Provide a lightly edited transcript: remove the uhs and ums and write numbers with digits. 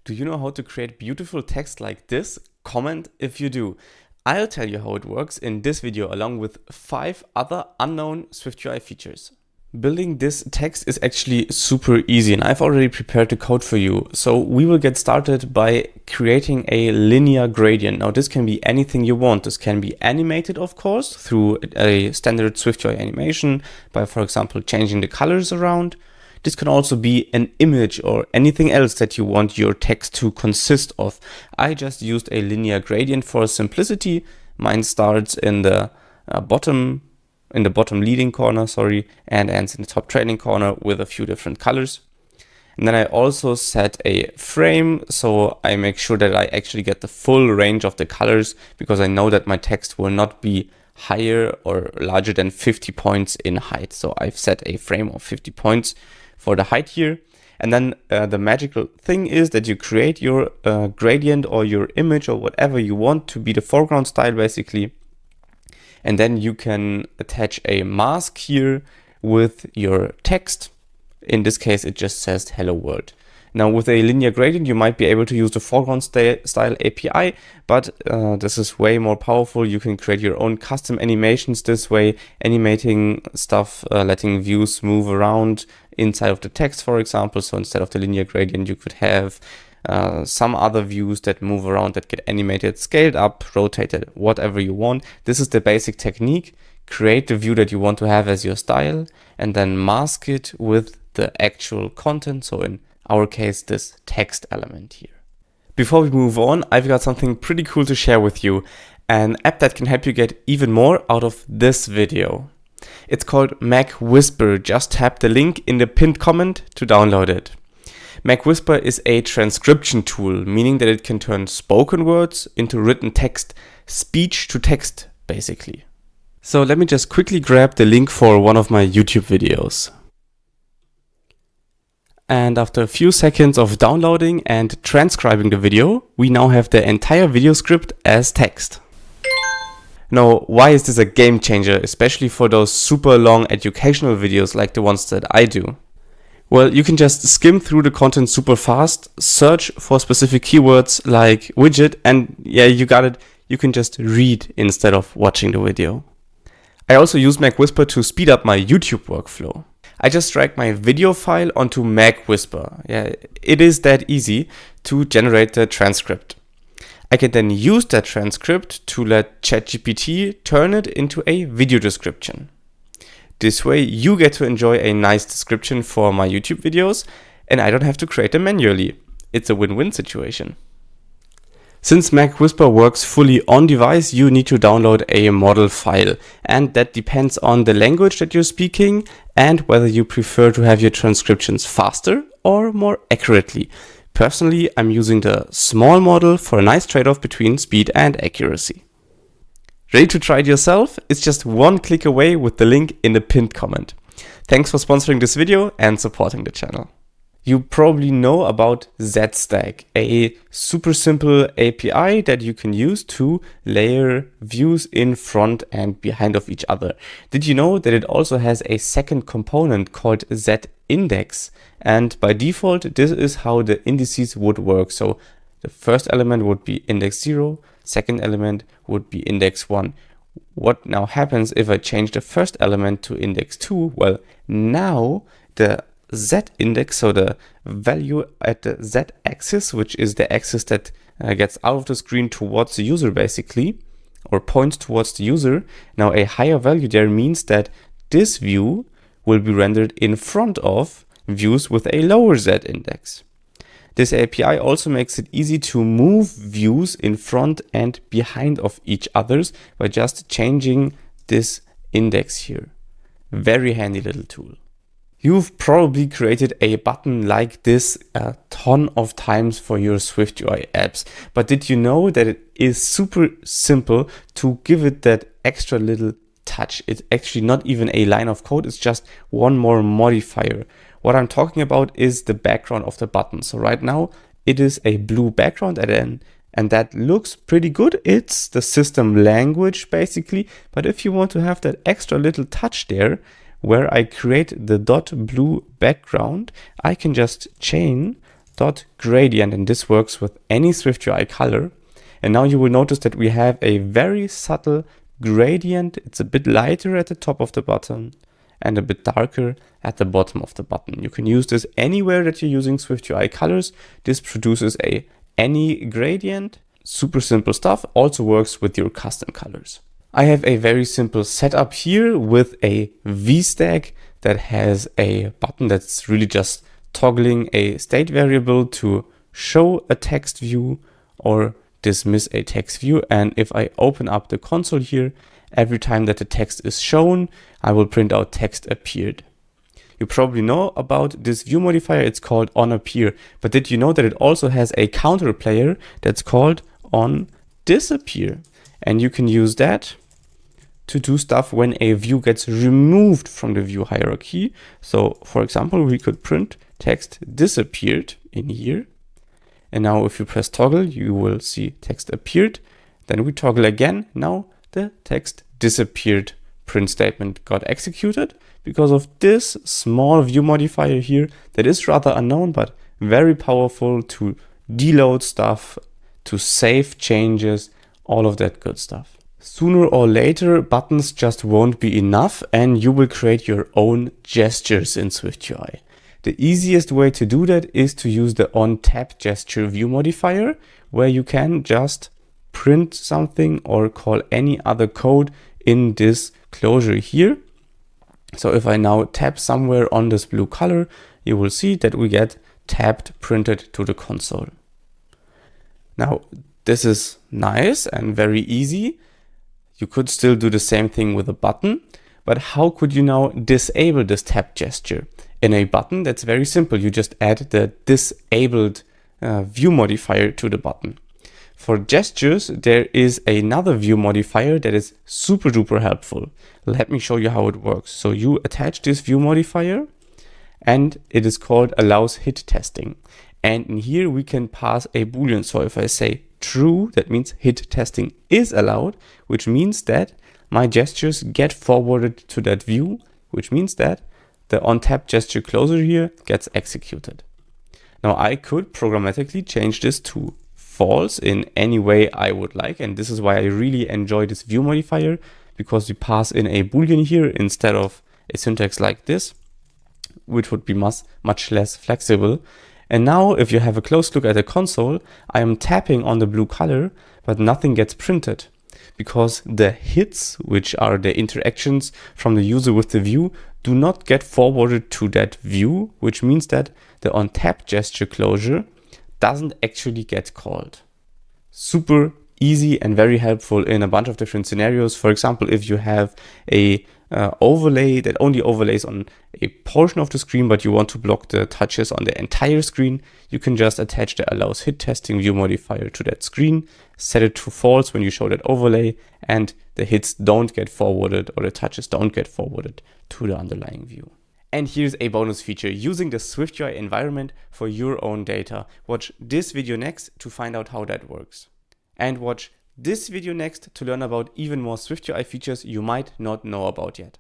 Do you know how to create beautiful text like this? Comment if you do. I'll tell you how it works in this video along with 5 other unknown SwiftUI features. Building this text is actually super easy and I've already prepared the code for you. So we will get started by creating a linear gradient. Now this can be anything you want. This can be animated, of course, through a standard SwiftUI animation by, for example, changing the colors around. This can also be an image or anything else that you want your text to consist of. I just used a linear gradient for simplicity. Mine starts in the bottom leading corner, and ends in the top trailing corner with a few different colors. And then I also set a frame, so I make sure that I actually get the full range of the colors, because I know that my text will not be higher or larger than 50 points in height. So I've set a frame of 50 points for the height here. And then the magical thing is that you create your gradient or your image or whatever you want to be the foreground style basically. And then you can attach a mask here with your text. In this case, it just says hello world. Now with a linear gradient, you might be able to use the foreground style API, but this is way more powerful. You can create your own custom animations this way, animating stuff, letting views move around inside of the text, for example. So instead of the linear gradient, you could have some other views that move around, that get animated, scaled up, rotated, whatever you want. This is the basic technique. Create the view that you want to have as your style and then mask it with the actual content. So in our case, this text element here. Before we move on, I've got something pretty cool to share with you. An app that can help you get even more out of this video. It's called Mag Whisper. Just tap the link in the pinned comment to download it. Mag Whisper is a transcription tool, meaning that it can turn spoken words into written text, speech to text, basically. So let me just quickly grab the link for one of my YouTube videos. And after a few seconds of downloading and transcribing the video, we now have the entire video script as text. Now, why is this a game changer, especially for those super long educational videos like the ones that I do? Well, you can just skim through the content super fast, search for specific keywords like widget, and yeah, you got it. You can just read instead of watching the video. I also use Mag Whisper to speed up my YouTube workflow. I just drag my video file onto Mag Whisper. Yeah, it is that easy to generate the transcript. I can then use that transcript to let ChatGPT turn it into a video description. This way you get to enjoy a nice description for my YouTube videos and I don't have to create them manually. It's a win-win situation. Since Mag Whisper works fully on device, you need to download a model file, and that depends on the language that you're speaking and whether you prefer to have your transcriptions faster or more accurately. Personally, I'm using the small model for a nice trade-off between speed and accuracy. Ready to try it yourself? It's just one click away with the link in the pinned comment. Thanks for sponsoring this video and supporting the channel. You probably know about ZStack, a super simple API that you can use to layer views in front and behind of each other. Did you know that it also has a second component called ZIndex? And by default, this is how the indices would work. So the first element would be index 0, second element would be index 1. What now happens if I change the first element to index 2? Well, now the Z-index, so the value at the Z-axis, which is the axis that gets out of the screen towards the user basically, or points towards the user. Now a higher value there means that this view will be rendered in front of views with a lower Z-index. This API also makes it easy to move views in front and behind of each others by just changing this index here. Very handy little tool. You've probably created a button like this a ton of times for your SwiftUI apps, but did you know that it is super simple to give it that extra little touch? It's actually not even a line of code, it's just one more modifier. What I'm talking about is the background of the button. So right now it is a blue background and that looks pretty good. It's the system language basically, but if you want to have that extra little touch there, where I create the dot blue background, I can just chain dot gradient, and this works with any SwiftUI color. And now you will notice that we have a very subtle gradient. It's a bit lighter at the top of the button and a bit darker at the bottom of the button. You can use this anywhere that you're using SwiftUI colors. This produces any gradient. Super simple stuff. Also works with your custom colors. I have a very simple setup here with a VStack that has a button that's really just toggling a state variable to show a text view or dismiss a text view. And if I open up the console here, every time that the text is shown, I will print out text appeared. You probably know about this view modifier. It's called onAppear. But did you know that it also has a counter player that's called onDisappear? And you can use that to do stuff when a view gets removed from the view hierarchy. So for example, we could print text disappeared in here. And now if you press toggle, you will see text appeared. Then we toggle again. Now the text disappeared print statement got executed because of this small view modifier here that is rather unknown, but very powerful to deload stuff, to save changes, all of that good stuff. Sooner or later, buttons just won't be enough and you will create your own gestures in SwiftUI. The easiest way to do that is to use the onTapGesture view modifier, where you can just print something or call any other code in this closure here. So if I now tap somewhere on this blue color, you will see that we get tapped printed to the console. Now, this is nice and very easy. You could still do the same thing with a button, but how could you now disable this tap gesture? In a button, that's very simple. You just add the disabled view modifier to the button. For gestures, there is another view modifier that is super duper helpful. Let me show you how it works. So you attach this view modifier and it is called allows hit testing. And in here we can pass a boolean. So if I say true, that means hit testing is allowed, which means that my gestures get forwarded to that view, which means that the onTapGesture closure here gets executed. Now I could programmatically change this to false in any way I would like. And this is why I really enjoy this view modifier, because we pass in a boolean here instead of a syntax like this, which would be much less flexible. And now if you have a close look at the console, I am tapping on the blue color, but nothing gets printed because the hits, which are the interactions from the user with the view, do not get forwarded to that view, which means that the onTapGesture closure doesn't actually get called. Super easy and very helpful in a bunch of different scenarios. For example, if you have a overlay that only overlays on a portion of the screen, but you want to block the touches on the entire screen, you can just attach the allows hit testing view modifier to that screen, set it to false when you show that overlay, and the hits don't get forwarded or the touches don't get forwarded to the underlying view. And here's a bonus feature, using the SwiftUI environment for your own data. Watch this video next to find out how that works. And watch this video next to learn about even more SwiftUI features you might not know about yet.